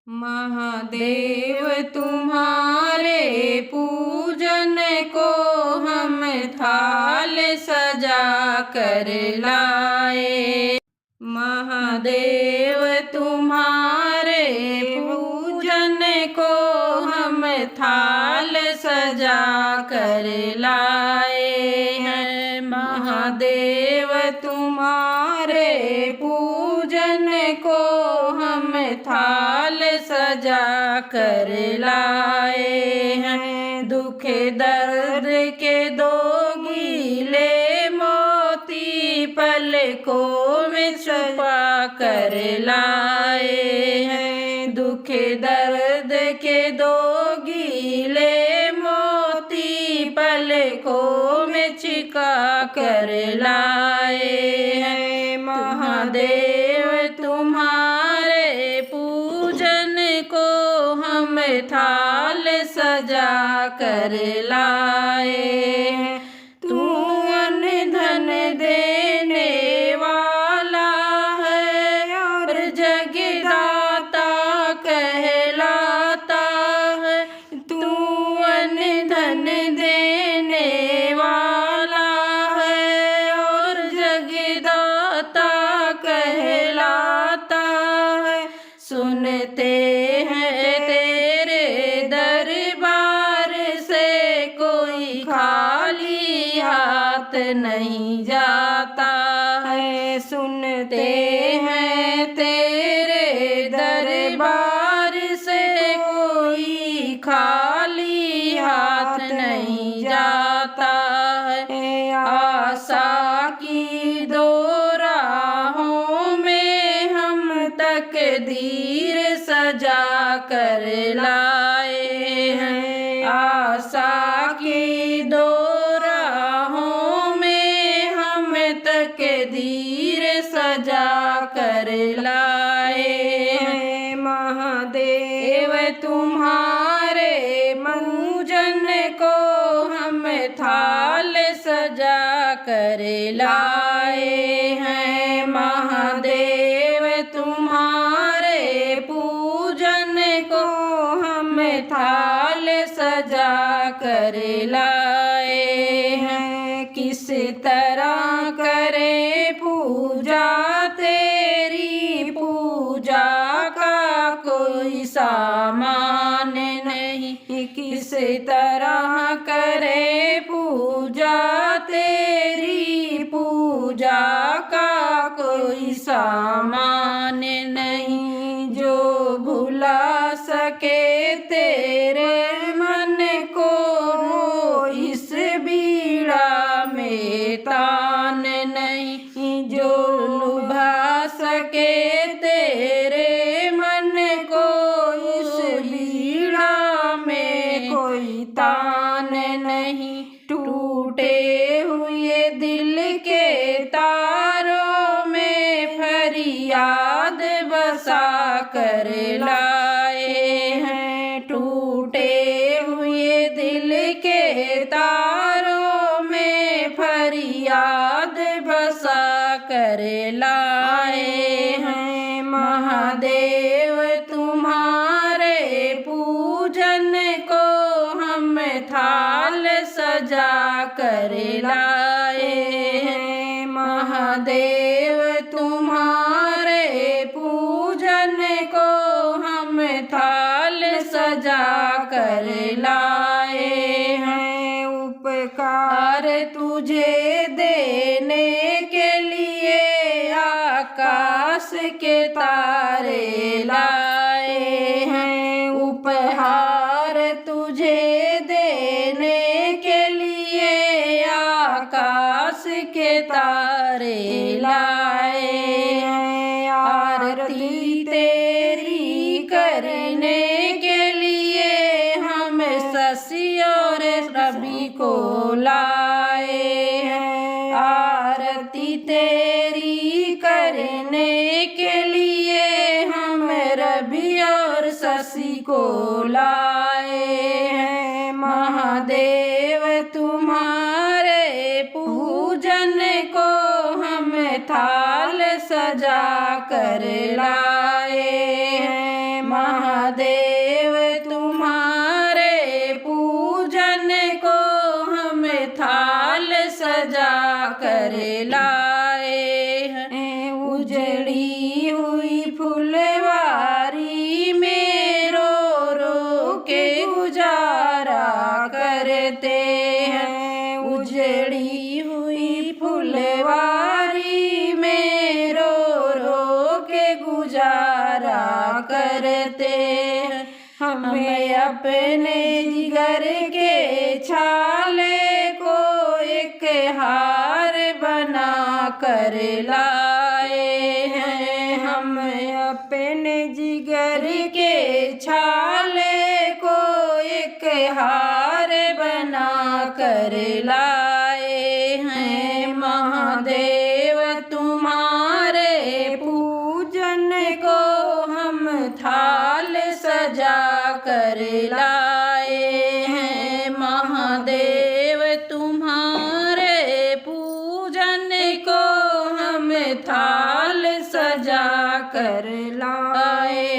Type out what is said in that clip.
महादेव तुम्हारे पूजन को हम थाल सजा कर लाए। महादेव तुम्हारे पूजन को हम थाल सजा कर लाए हैं। महादेव तुम्हारे पूजन को हम थाल सजा कर लाए हैं। दुख दर्द के दो गीले मोती पलकों में छुपा कर लाए हैं। दुख दर्द के दो गीले मोती पलकों में छिपा कर लाए हैं। महादेव तुम्हारे पूजन को हम थाल सजा कर लाए। तू अन्न धन देने वाला है और जगदाता कहलाता है। तू अन्न धन देने वाला है और जगदाता कहलाता है। सुनते हैं तेरे दरबार से कोई खाली हाथ नहीं जाता है। सुनते हैं तेरे दरबार से कोई खाली हाथ नहीं जाता है। आशा की दो राहों में हम तकदीर सजा कर लाए हैं। आशा की दो राहों में हम तकदीर सजा कर लाए हैं। महादेव तुम्हारे पूजन को हम थाल सजा कर लाए हैं। महादेव तुम्हारे पूजन को हम थाल सजा कर लाए हैं। किस तरह करे पूजा तेरी पूजा का कोई सामान नहीं। किस तरह करे पूजा तेरी पूजा का कोई सामान नहीं। जो भुला सके तेरे मन को इस बीड़ा में तान नहीं। जो लुभा सके तेरे मन को इस बीड़ा में कोई तान नहीं। टूटे हुए दिल के तारों में फरियाद बसा कर लाए हैं। टूटे हुए दिल के तारों में फरियाद बसा कर लाए हैं। महादेव तुम्हारे पूजन को हम थाल सजा कर लाए हैं। महादेव तुम्हारे पूजन को हम थाल सजा कर लाए हैं। उपकार तुझे देने के लिए आकाश के तारे लाए हैं। उपहार तुझे देने के लिए आकाश के तारे लाए हैं। आरती तेरी करने के लिए हम शशि और रवि को लाए हैं। आरती तेरी करने के लिए हम रवि और शशि को लाए हैं। महादेव तुम्हारे पूजन को हम थाल सजा कर लाए हैं। महादेव तुम्हारे पूजन को हम थाल सजा कर लाए हैं। उजड़ी हुई फुलवारी में रो रो के गुजारा करते हैं। उजड़ी हुई फुलवारी में रो रो के गुजारा करते हैं। हमें अपने जिगर के छाले को एक हार बना कर लाए हैं। हम अपने जिगर के छाले को एक हार बना कर लाए हैं। महादेव तुम्हारे पूजन को हम थाल सजा कर लाए हैं। महादेव तुम्हारे पूजन को हम थाल सजा कर लाए